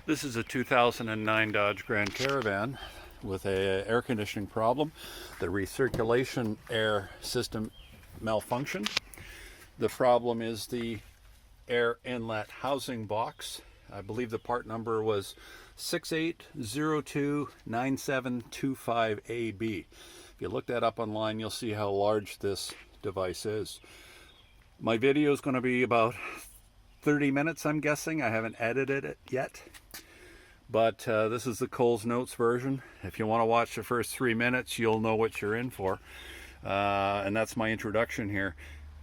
This is a 2009 Dodge Grand Caravan with a air conditioning problem. The recirculation air system malfunctioned. The problem is the air inlet housing box. I believe the part number was 68029725AB. If you look that up online, you'll see how large this device is. My video is going to be about 30 minutes, I'm guessing. I haven't edited it yet. But this is the Coles Notes version. If you want to watch the first 3 minutes, you'll know what you're in for. And that's my introduction here.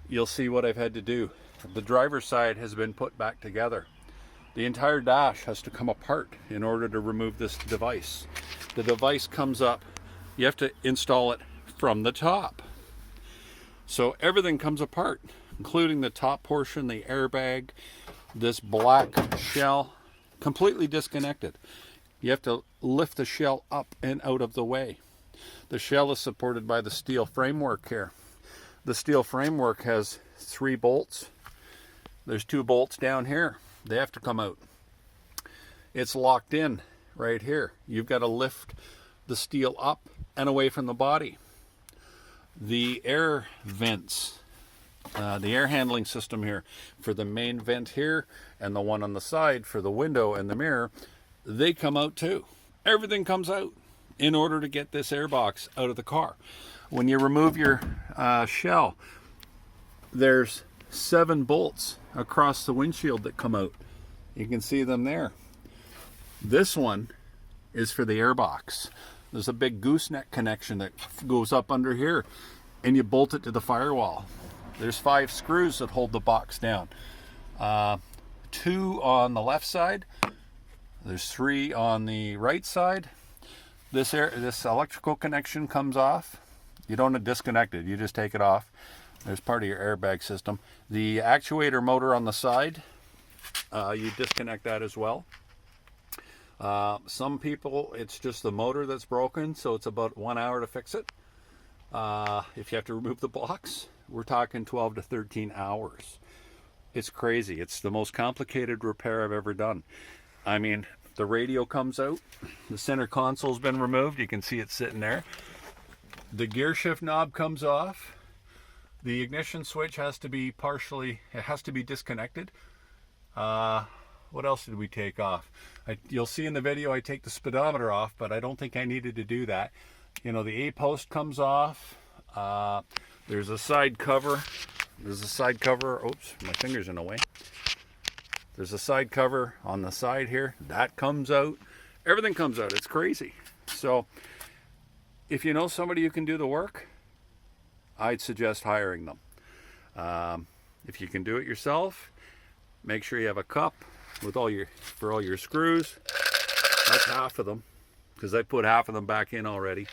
You'll see what I've had to do. The driver's side has been put back together. The entire dash has to come apart in order to remove this device. The device comes up. You have to install it from the top. So everything comes apart, including the top portion, the airbag, this black shell, completely disconnected. You have to lift the shell up and out of the way. The shell is supported by the steel framework here. The steel framework has 3 bolts. There's 2 bolts down here. They have to come out. It's locked in right here. You've got to lift the steel up and away from the body. The air vents, the air handling system here for the main vent here and the one on the side for the window and the mirror, they come out too. Everything comes out in order to get this air box out of the car. When you remove your shell, there's 7 bolts across the windshield that come out. You can see them there. This one is for the air box. There's a big gooseneck connection that goes up under here, and you bolt it to the firewall. There's 5 screws that hold the box down. 2 on the left side. There's 3 on the right side. This electrical connection comes off. You don't disconnect it, you just take it off. There's part of your airbag system. The actuator motor on the side, you disconnect that as well. Some people, it's just the motor that's broken, so it's about 1 hour to fix it. If you have to remove the box, we're talking 12 to 13 hours. It's crazy. It's the most complicated repair I've ever done. I mean, the radio comes out. The center console's been removed. You can see it sitting there. The gear shift knob comes off. The ignition switch has to be disconnected. What else did we take off? You'll see in the video I take the speedometer off, but I don't think I needed to do that. You know, the A-post comes off. There's a side cover. Oops, my finger's in the way. There's a side cover on the side here. That comes out. Everything comes out. It's crazy. So if you know somebody who can do the work, I'd suggest hiring them. If you can do it yourself, make sure you have a cup with all your screws. That's half of them, because I put half of them back in already.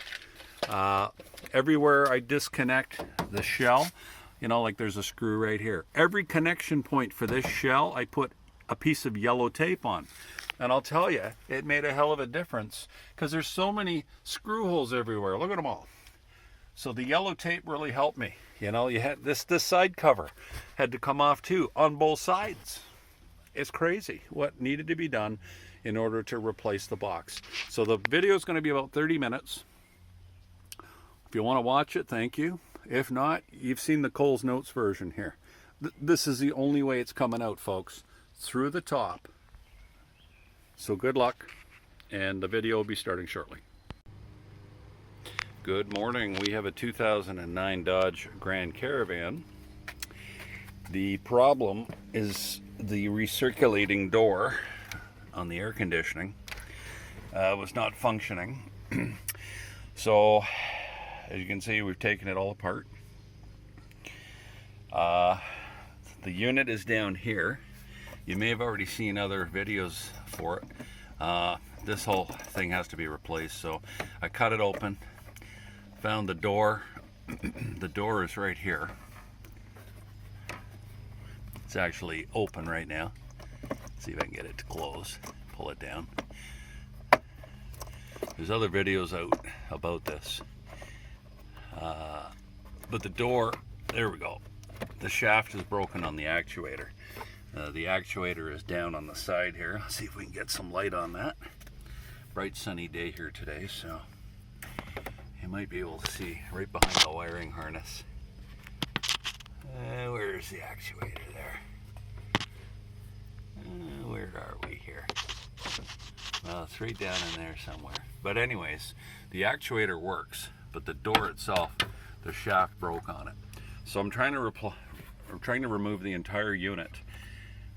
Everywhere I disconnect the shell, you know, like there's a screw right here. Every connection point for this shell, I put a piece of yellow tape on. And I'll tell you, it made a hell of a difference, because there's so many screw holes everywhere. Look at them all. So the yellow tape really helped me. You know, you had this side cover had to come off too on both sides. It's crazy what needed to be done in order to replace the box. So the video is going to be about 30 minutes. If you want to watch it, thank you. If not, you've seen the Coles Notes version here. This is the only way it's coming out, folks, through the top. So good luck, and the video will be starting shortly. Good morning. We have a 2009 Dodge Grand Caravan. The problem is the recirculating door on the air conditioning was not functioning. So as you can see, we've taken it all apart. The unit is down here. You may have already seen other videos for it. This whole thing has to be replaced, so I cut it open, found the door. The door is right here. It's actually open right now. Let's see if I can get it to close. Pull it down. There's other videos out about this. But the door, there we go. The shaft is broken on the actuator. The actuator is down on the side here. Let's see if we can get some light on that. Bright sunny day here today, so you might be able to see right behind the wiring harness. Where's the actuator there? Where are we here? Well, it's right down in there somewhere. But anyways, the actuator works, but the door itself, the shaft broke on it. So I'm trying to remove the entire unit.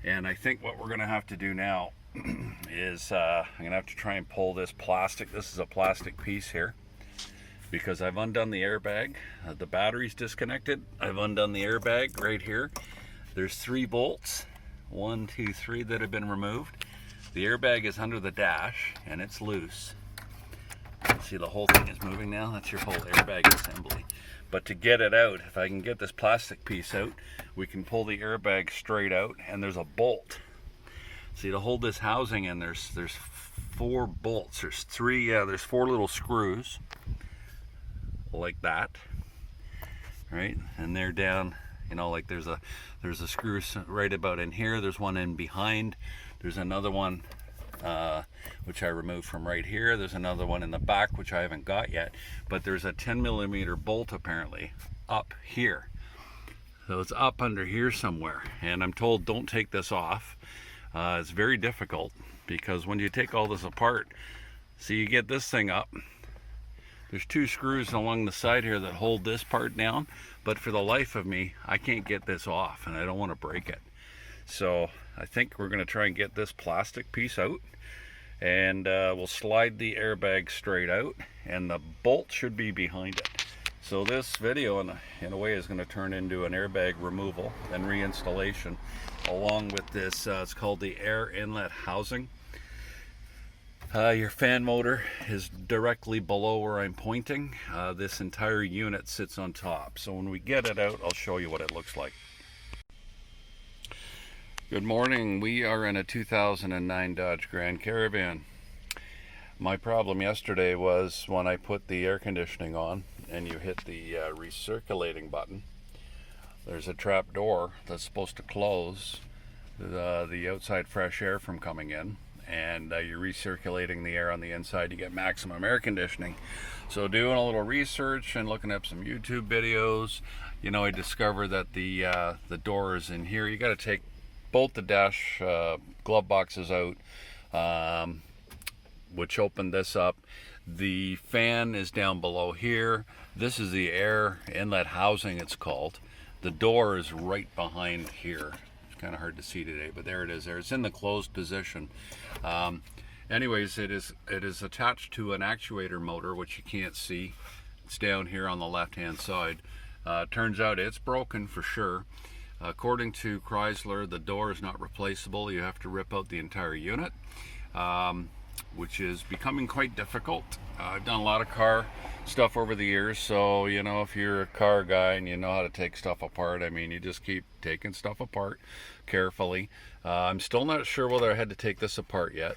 And I think what we're going to have to do now is I'm going to have to try and pull this plastic. This is a plastic piece here, because I've undone the airbag. The battery's disconnected. I've undone the airbag right here. There's 3 bolts, 1, 2, 3 that have been removed. The airbag is under the dash and it's loose. See, the whole thing is moving now. That's your whole airbag assembly. But to get it out, if I can get this plastic piece out, we can pull the airbag straight out, and there's a bolt. See, to hold this housing in, there's 4 bolts. There's 4 little screws like that, right? And they're down, you know, like there's a screw right about in here. There's one in behind. There's another one which I removed from right here. There's another one in the back which I haven't got yet, but there's a 10mm bolt apparently up here. So it's up under here somewhere, and I'm told don't take this off. It's very difficult, because when you take all this apart, see, you get this thing up. There's 2 screws along the side here that hold this part down, but for the life of me, I can't get this off, and I don't want to break it. So I think we're going to try and get this plastic piece out, and we'll slide the airbag straight out, and the bolt should be behind it. So this video in a way is going to turn into an airbag removal and reinstallation, along with this, it's called the air inlet housing. Your fan motor is directly below where I'm pointing. This entire unit sits on top. So when we get it out, I'll show you what it looks like. Good morning. We are in a 2009 Dodge Grand Caravan. My problem yesterday was when I put the air conditioning on and you hit the recirculating button, there's a trap door that's supposed to close the outside fresh air from coming in, and you're recirculating the air on the inside to get maximum air conditioning. So doing a little research and looking up some YouTube videos, you know, I discovered that the door is in here. You got to take both the dash glove boxes out, which opened this up. The fan is down below here. This is the air inlet housing, it's called. The door is right behind here. It's kind of hard to see today, but there it is there. It's in the closed position. Anyways, it is attached to an actuator motor, which you can't see. It's down here on the left hand side. Turns out it's broken for sure. According to Chrysler, the door is not replaceable. You have to rip out the entire unit, which is becoming quite difficult. I've done a lot of car stuff over the years, so you know, if you're a car guy and you know how to take stuff apart, I mean, you just keep taking stuff apart carefully. I'm still not sure whether I had to take this apart yet.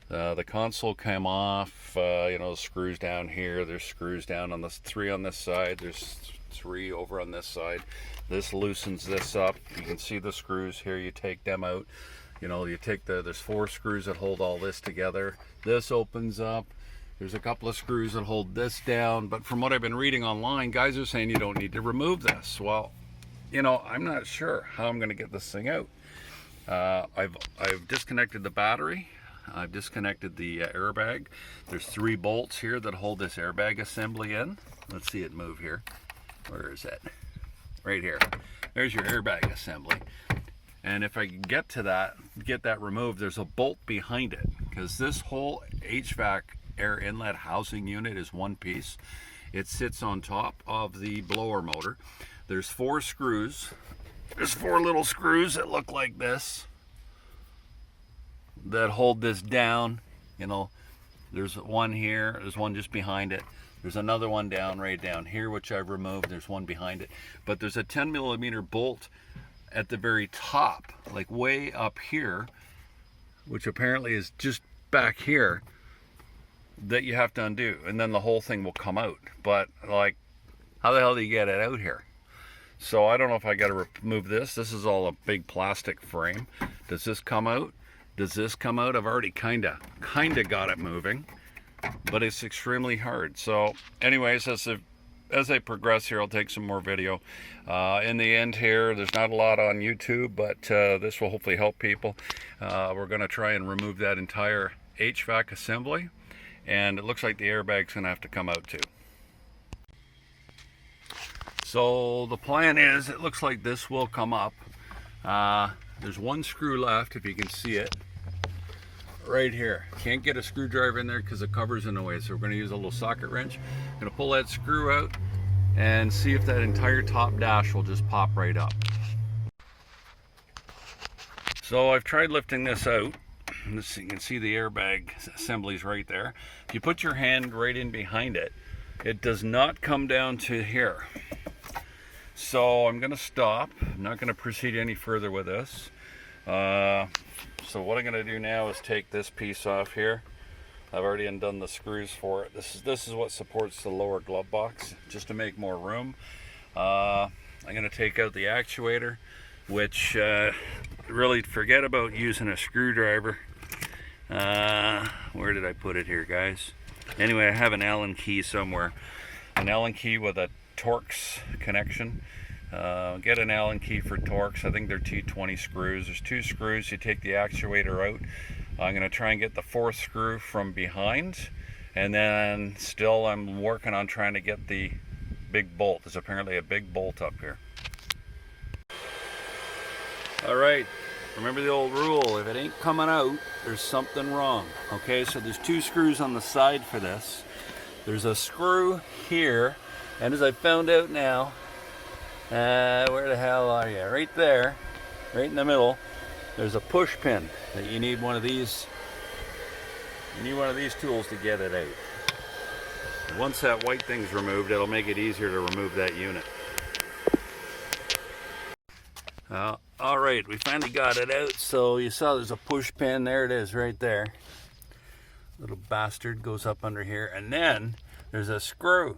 The console came off, you know, the screws down here. There's screws down on this, 3 on this side. There's 3 over on this side. This loosens this up. You can see the screws here. You take them out. You know, you take there's 4 screws that hold all this together. This opens up. There's a couple of screws that hold this down. But from what I've been reading online, guys are saying you don't need to remove this. Well, you know, I'm not sure how I'm going to get this thing out. I've disconnected the battery. I've disconnected the airbag. There's 3 bolts here that hold this airbag assembly in. Let's see it move here. Where is it? Right here. There's your airbag assembly. And if I can get to that, get that removed, there's a bolt behind it, because this whole HVAC air inlet housing unit is one piece. It sits on top of the blower motor. There's 4 screws. There's 4 little screws that look like this that hold this down. You know, there's one here, there's one just behind it. There's another one right down here, which I've removed. There's one behind it. But there's a 10mm bolt at the very top, like way up here, which apparently is just back here, that you have to undo. And then the whole thing will come out. But, like, how the hell do you get it out here? So I don't know if I got to remove this. This is all a big plastic frame. Does this come out? Does this come out? I've already kind of got it moving, but it's extremely hard. So anyways, as I progress here, I'll take some more video. In the end here, there's not a lot on YouTube, but this will hopefully help people. We're going to try and remove that entire HVAC assembly, and it looks like the airbag's going to have to come out too. So the plan is, it looks like this will come up. There's one screw left, if you can see it, right here. Can't get a screwdriver in there because the cover's in the way, so we're going to use a little socket wrench. I'm going to pull that screw out and see if that entire top dash will just pop right up. So I've tried lifting this out. You can see the airbag assemblies right there. If you put your hand right in behind it, it does not come down to here. So I'm going to stop. I'm not going to proceed any further with this. So what I'm going to do now is take this piece off here. I've already undone the screws for it. This is what supports the lower glove box, just to make more room. I'm going to take out the actuator, which really forget about using a screwdriver. Where did I put it here, guys? Anyway, I have an Allen key somewhere. An Allen key with a Torx connection. Get an Allen key for Torx. I think they're T20 screws. There's 2 screws. You take the actuator out. I'm going to try and get the 4th screw from behind, and then still I'm working on trying to get the big bolt. There's apparently a big bolt up here. Alright, remember the old rule, if it ain't coming out, there's something wrong. Okay, so there's 2 screws on the side for this. There's a screw here, and as I found out now, where the hell are you? Right there, right in the middle, there's a push pin that you need one of these. You need one of these tools to get it out. Once that white thing's removed, it'll make it easier to remove that unit. All right, we finally got it out. So you saw there's a push pin. There it is, right there. Little bastard goes up under here, and then there's a screw.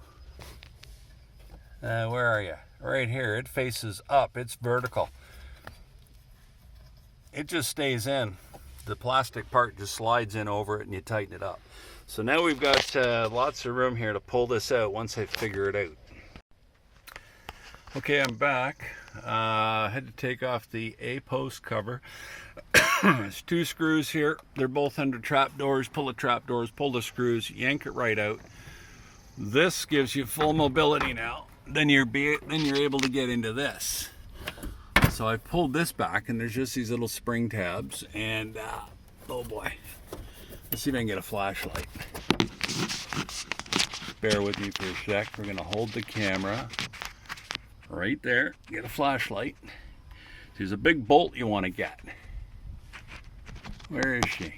Where are you? Right here. It faces up. It's vertical. It just stays in. The plastic part just slides in over it, and you tighten it up. So now we've got lots of room here to pull this out once I figure it out. Okay, I'm back. I had to take off the A-post cover. There's 2 screws here. They're both under trap doors. Pull the trap doors, pull the screws, yank it right out. This gives you full mobility now. Then you're able to get into this. So I pulled this back, and there's just these little spring tabs. And oh boy, let's see if I can get a flashlight. Bear with me for a sec. We're gonna hold the camera right there. Get a flashlight. There's a big bolt you want to get. Where is she?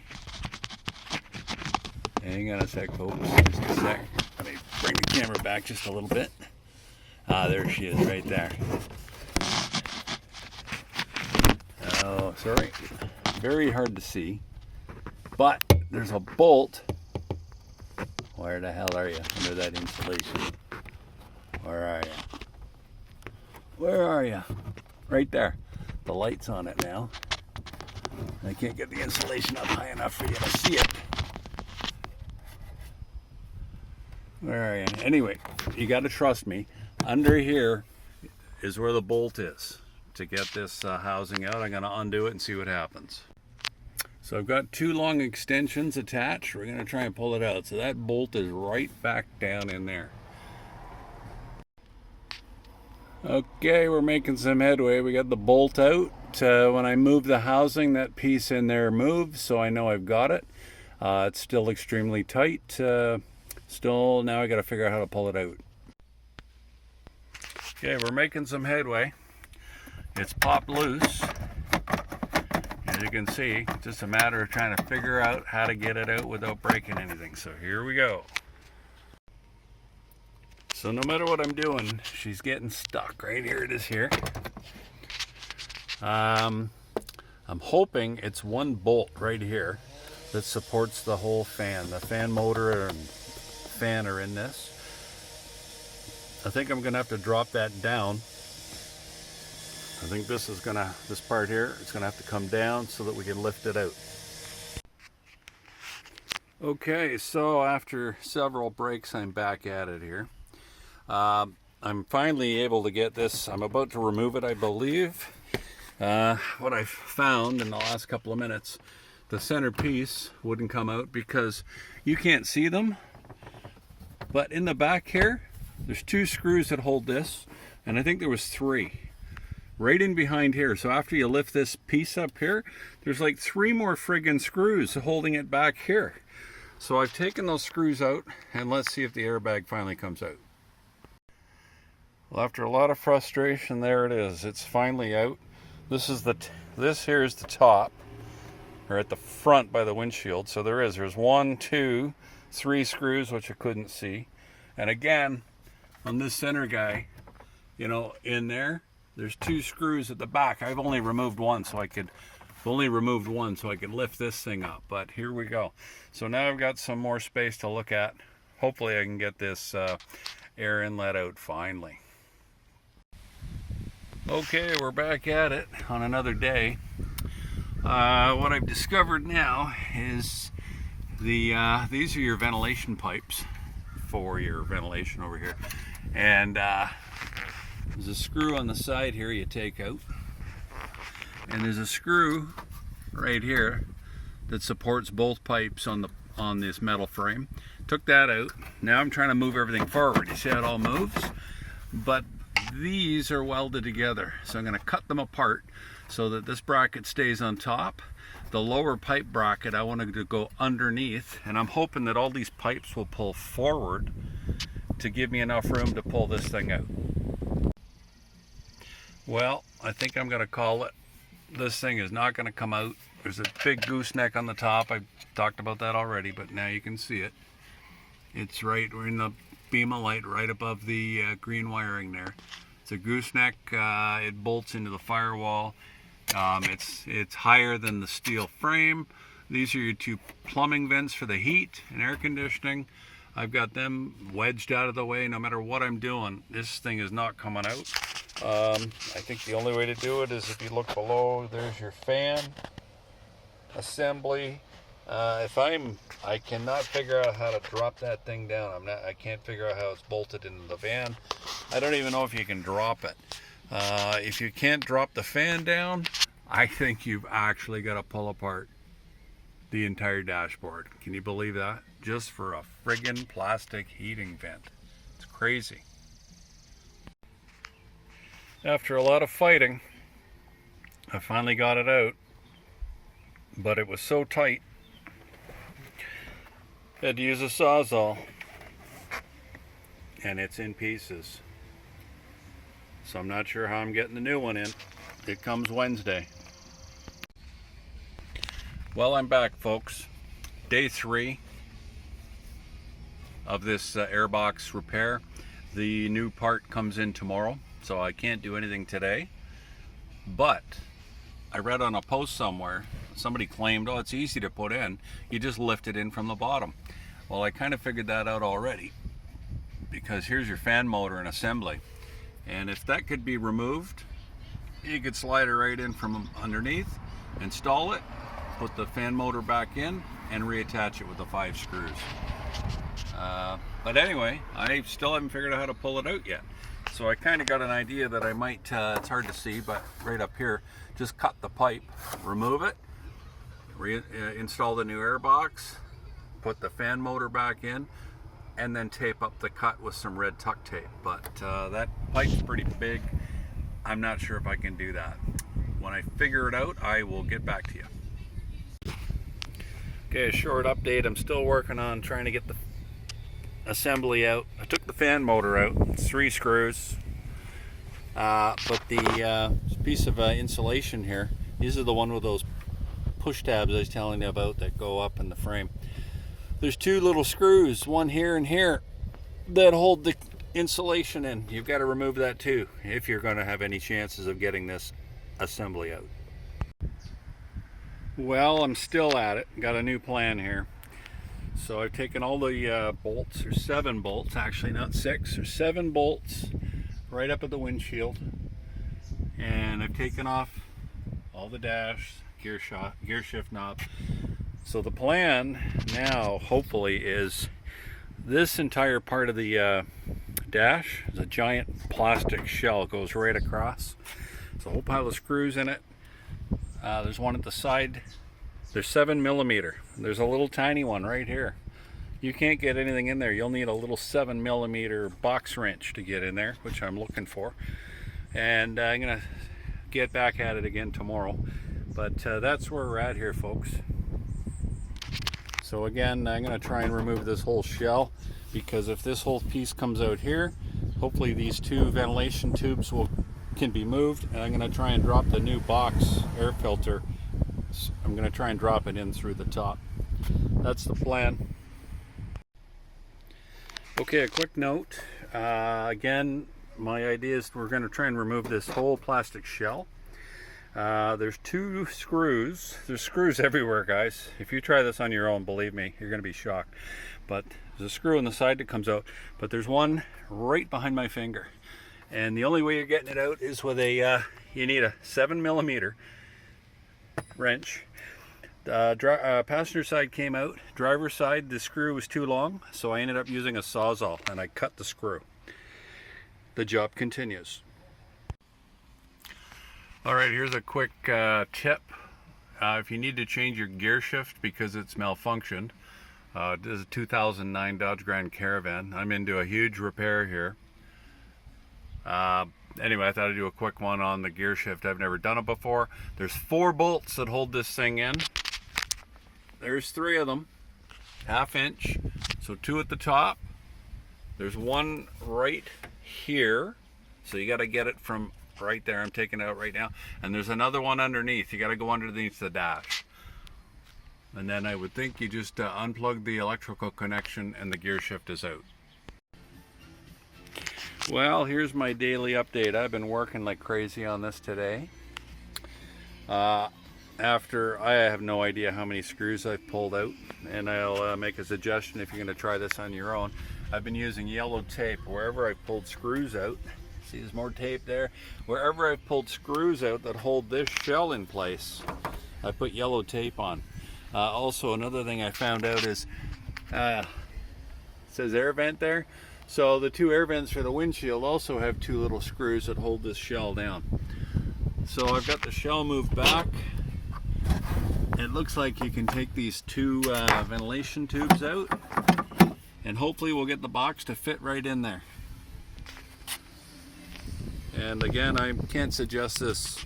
Hang on a sec, folks. Just a sec. Let me bring the camera back just a little bit. There she is, right there. Oh, sorry. Very hard to see. But there's a bolt. Where the hell are you? Under that insulation. Where are you? Where are you? Right there. The light's on it now. I can't get the insulation up high enough for you to see it. Where are you? Anyway, you got to trust me. Under here is where the bolt is. To get this housing out, I'm going to undo it and see what happens. So I've got 2 long extensions attached. We're going to try and pull it out. So that bolt is right back down in there. Okay, we're making some headway. We got the bolt out. When I move the housing, that piece in there moves, so I know I've got it. It's still extremely tight. Still, now I got to figure out how to pull it out. Okay, we're making some headway. It's popped loose. As you can see, it's just a matter of trying to figure out how to get it out without breaking anything. So here we go. So no matter what I'm doing, she's getting stuck. Right here it is here. I'm hoping it's one bolt right here that supports the whole fan. The fan motor and fan are in this. I think I'm going to have to drop that down I think this part here, it's gonna have to come down so that we can lift it out. Okay, so after several breaks, I'm back at it here. I'm finally able to get this. I'm about to remove it, I believe. What I've found in the last couple of minutes, the center piece wouldn't come out because you can't see them. But in the back here, there's 2 screws that hold this, and I think there was 3. Right in behind here. So after you lift this piece up here, there's like 3 more friggin' screws holding it back here. So I've taken those screws out, and let's see if the airbag finally comes out. Well, after a lot of frustration, there it is. It's finally out. This here is the top, or at the front by the windshield. So there's 1, 2, 3 screws, which I couldn't see. And again, on this center guy, you know, in there's 2 screws at the back. I've only removed one, so I could lift this thing up. But here we go. So now I've got some more space to look at. Hopefully I can get this air inlet out finally. Okay, we're back at it on another day. What I've discovered now is these are your ventilation pipes for your ventilation over here. And there's a screw on the side here you take out. And there's a screw right here that supports both pipes on this metal frame. Took that out. Now I'm trying to move everything forward. You see how it all moves? But these are welded together. So I'm going to cut them apart so that this bracket stays on top. The lower pipe bracket I want to go underneath, and I'm hoping that all these pipes will pull forward to give me enough room to pull this thing out. Well, I think I'm going to call it. This thing is not going to come out. There's a big gooseneck on the top. I've talked about that already, but now you can see it. It's we're in the beam of light right above the green wiring there. It's a gooseneck. It bolts into the firewall. It's higher than the steel frame. These are your 2 plumbing vents for the heat and air conditioning. I've got them wedged out of the way. No matter what I'm doing, this thing is not coming out. I think the only way to do it is if you look below, there's your fan assembly. I cannot figure out how to drop that thing down. I can't figure out how it's bolted into the van. I don't even know if you can drop it. If you can't drop the fan down, I think you've actually got to pull apart the entire dashboard. Can you believe that? Just for a friggin' plastic heating vent. It's crazy. After a lot of fighting, I finally got it out, but it was so tight, I had to use a Sawzall, and it's in pieces. So I'm not sure how I'm getting the new one in. It comes Wednesday. Well, I'm back, folks. Day 3 of this airbox repair. The new part comes in tomorrow, so I can't do anything today. But I read on a post somewhere, somebody claimed, oh, it's easy to put in. You just lift it in from the bottom. Well, I kind of figured that out already, because here's your fan motor and assembly. And if that could be removed, you could slide it right in from underneath, install it, put the fan motor back in, and reattach it with the 5 screws. But anyway, I still haven't figured out how to pull it out yet. So I kind of got an idea that I might, it's hard to see, but right up here, just cut the pipe, remove it, install the new air box, put the fan motor back in, and then tape up the cut with some red tuck tape. But that pipe's pretty big. I'm not sure if I can do that. When I figure it out, I will get back to you. Okay, a short update. I'm still working on trying to get the assembly out. I took the fan motor out. It's 3 screws. But the piece of insulation here, these are the one with those push tabs I was telling you about that go up in the frame. There's 2 little screws, one here and here, that hold the insulation in. You've got to remove that too if you're going to have any chances of getting this assembly out. Well, I'm still at it. Got a new plan here. So I've taken all the bolts. There's 7 bolts, actually not 6. There's 7 bolts right up at the windshield. and I've taken off all the dash, gear shift knob. So the plan now, hopefully, is this entire part of the dash is a giant plastic shell. It goes right across. There's a whole pile of screws in it. There's one at the side. There's 7mm. There's a little tiny one right here. You can't get anything in there. You'll need a little 7mm box wrench to get in there, which I'm looking for. And I'm gonna get back at it again tomorrow. But that's where we're at here, folks. So again, I'm gonna try and remove this whole shell, because if this whole piece comes out here, hopefully these two ventilation tubes can be moved, and I'm going to try and drop the new box air filter. I'm going to try and drop it in through the top. That's the plan. Okay, a quick note. Again, my idea is we're going to try and remove this whole plastic shell. There's two screws. There's screws everywhere, guys. If you try this on your own, believe me, you're going to be shocked. But there's a screw on the side that comes out, but there's one right behind my finger. And the only way you're getting it out is with a, you need a 7mm wrench. Passenger side came out. Driver side, the screw was too long, so I ended up using a Sawzall, and I cut the screw. The job continues. Alright, here's a quick tip. If you need to change your gear shift because it's malfunctioned, this is a 2009 Dodge Grand Caravan. I'm into a huge repair here. Anyway, I thought I'd do a quick one on the gear shift. I've never done it before. There's 4 bolts that hold this thing in. There's 3 of them, 1/2 inch. So 2 at the top. There's one right here. So you got to get it from right there. I'm taking it out right now. And there's another one underneath. You got to go underneath the dash. And then I would think you just unplug the electrical connection and the gear shift is out. Well, here's my daily update. I've been working like crazy on this today. After I have no idea how many screws I've pulled out, and I'll make a suggestion if you're going to try this on your own. I've been using yellow tape wherever I've pulled screws out. See, there's more tape there. Wherever I've pulled screws out that hold this shell in place, I put yellow tape on. Also, another thing I found out is, it says air vent there. So the 2 air vents for the windshield also have 2 little screws that hold this shell down. So I've got the shell moved back. It looks like you can take these 2 ventilation tubes out, and hopefully we'll get the box to fit right in there. And again, I can't suggest this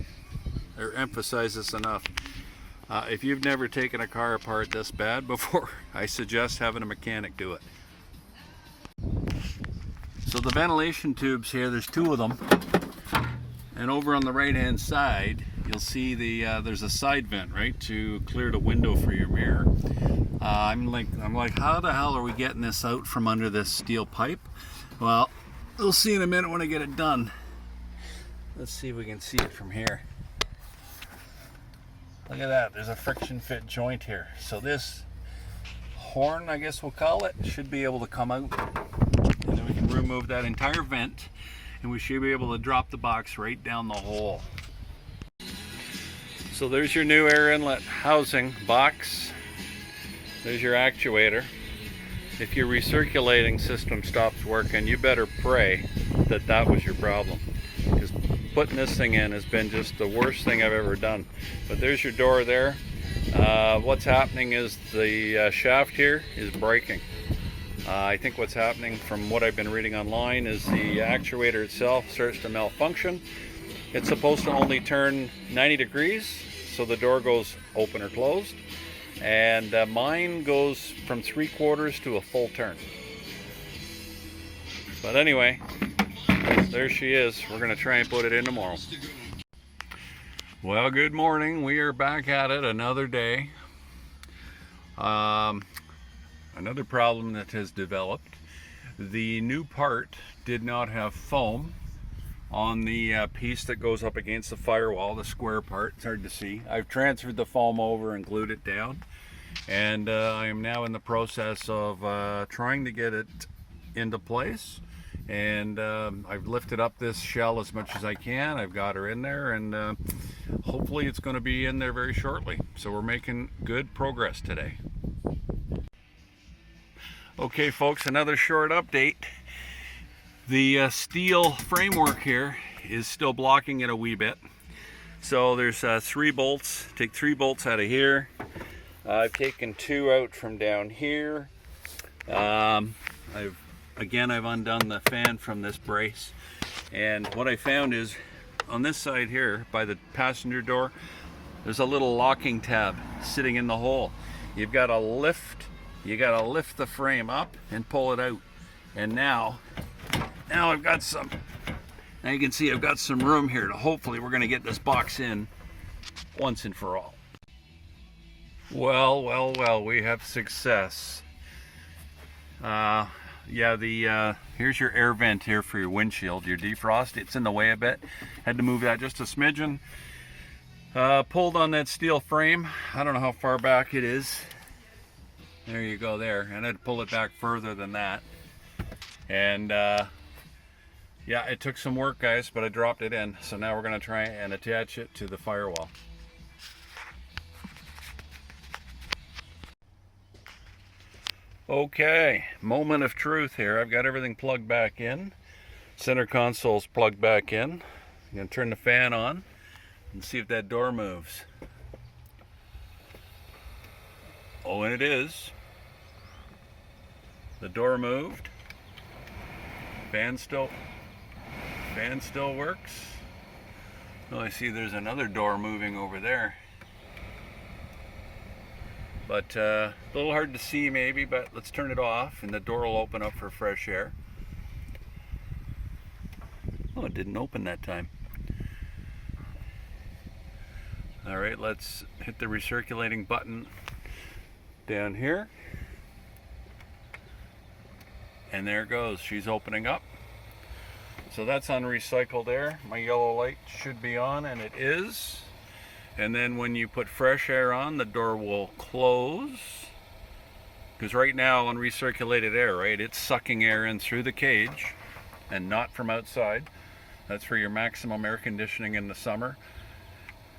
or emphasize this enough. If you've never taken a car apart this bad before, I suggest having a mechanic do it. So the ventilation tubes here, there's 2 of them, and over on the right hand side you'll see there's a side vent, right, to clear the window for your mirror. I'm like, how the hell are we getting this out from under this steel pipe? Well, we'll see in a minute when I get it done. Let's see if we can see it from here. Look at that, there's a friction fit joint here. So this horn, I guess we'll call it, should be able to come out. And then we can remove that entire vent, and we should be able to drop the box right down the hole. So there's your new air inlet housing box. There's your actuator. If your recirculating system stops working, you better pray that that was your problem, because putting this thing in has been just the worst thing I've ever done. But there's your door there. What's happening is the shaft here is breaking. I think what's happening from what I've been reading online is the actuator itself starts to malfunction. It's supposed to only turn 90 degrees, so the door goes open or closed. And mine goes from 3/4 to a full turn. But anyway, there she is. We're going to try and put it in tomorrow. Well, good morning. We are back at it another day. Another problem that has developed. The new part did not have foam on the piece that goes up against the firewall, the square part. It's hard to see. I've transferred the foam over and glued it down, and I am now in the process of trying to get it into place. And I've lifted up this shell as much as I can. I've got her in there, and hopefully it's going to be in there very shortly. So we're making good progress today. Okay folks, another short update. The steel framework here is still blocking it a wee bit. So there's 3 bolts. Take 3 bolts out of here. I've taken 2 out from down here. I've undone the fan from this brace, and what I found is on this side here by the passenger door, there's a little locking tab sitting in the hole. You gotta lift the frame up and pull it out. And now I've got some, now you can see I've got some room here to, hopefully we're gonna get this box in once and for all. Well, we have success. Yeah, here's your air vent here for your windshield, your defrost. It's in the way a bit. Had to move that just a smidgen. Pulled on that steel frame. I don't know how far back it is. There you go there. And I had to pull it back further than that. And yeah, it took some work, guys, but I dropped it in. So now we're going to try and attach it to the firewall. Okay, moment of truth here. I've got everything plugged back in. Center console's plugged back in. I'm going to turn the fan on and see if that door moves. Oh, and it is. The door moved. Fan still works. Oh, I see there's another door moving over there. But a little hard to see maybe, but let's turn it off and the door will open up for fresh air. Oh, it didn't open that time. All right, let's hit the recirculating button down here. And there it goes, she's opening up. So that's on recycled air. My yellow light should be on, and it is. And then when you put fresh air on, the door will close. Because right now on recirculated air, right, it's sucking air in through the cage and not from outside. That's for your maximum air conditioning in the summer.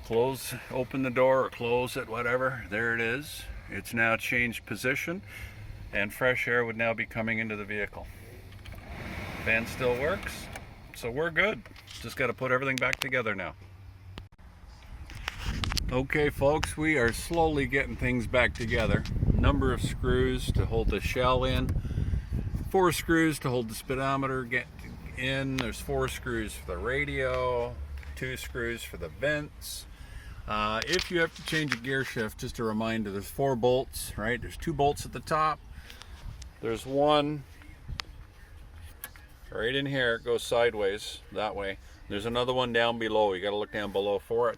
Open the door or close it, whatever. There it is. It's now changed position, and fresh air would now be coming into the vehicle. Fan still works, so we're good. Just got to put everything back together now. Okay folks, we are slowly getting things back together. Number of screws to hold the shell in, 4 screws to hold the speedometer in. There's 4 screws for the radio, 2 screws for the vents. If you have to change a gear shift, just a reminder, there's 4 bolts, right? There's 2 bolts at the top. There's one right in here, it goes sideways that way. There's another one down below. You got to look down below for it.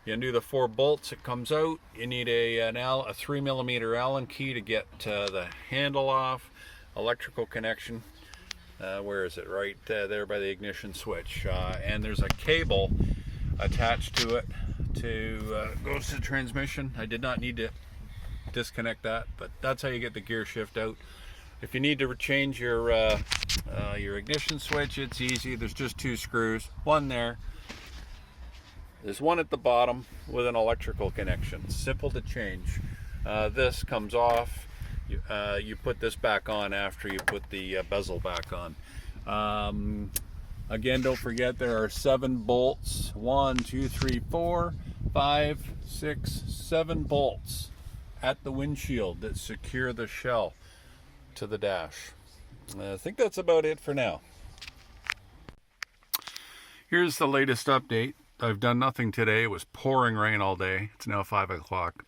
You undo the 4 bolts, it comes out. You need a 3mm Allen key to get the handle off. Electrical connection. Where is it? Right there by the ignition switch. And there's a cable attached to it goes to the transmission. I did not need to disconnect that, but that's how you get the gear shift out. If you need to change your ignition switch, it's easy. There's just 2 screws. One there. There's one at the bottom with an electrical connection. Simple to change. This comes off. You put this back on after you put the bezel back on. Again, don't forget there are 7 bolts. 1, 2, 3, 4, 5, 6, 7 bolts at the windshield that secure the shell to the dash. I think that's about it for now. Here's the latest update. I've done nothing today. It was pouring rain all day. It's now 5 o'clock.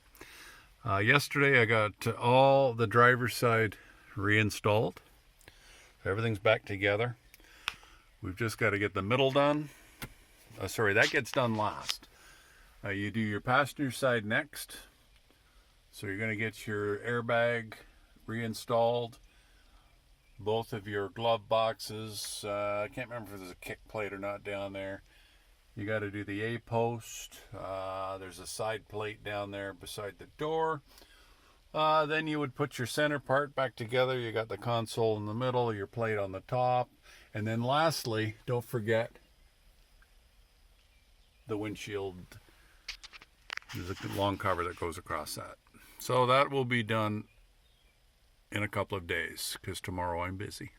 Yesterday I got all the driver's side reinstalled. Everything's back together. We've just got to get the middle done. Sorry, that gets done last. You do your passenger side next. So you're going to get your airbag reinstalled. Both of your glove boxes. I can't remember if there's a kick plate or not down there. You got to do the A-post. There's a side plate down there beside the door. Then you would put your center part back together. You got the console in the middle, your plate on the top, And then lastly, don't forget the windshield. There's a long cover that goes across that. So that will be done in a couple of days because tomorrow I'm busy.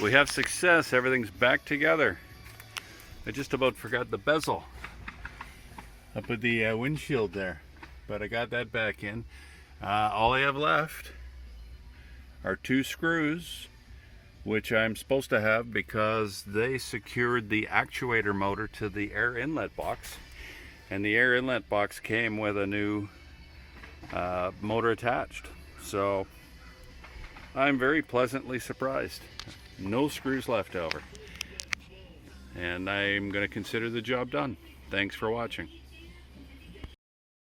We have success. Everything's back together. I just about forgot the bezel up with the windshield there, but I got that back in. All I have left are 2 screws, which I'm supposed to have because they secured the actuator motor to the air inlet box, and the air inlet box came with a new motor attached. So I'm very pleasantly surprised. No screws left over, and I'm going to consider the job done. Thanks for watching.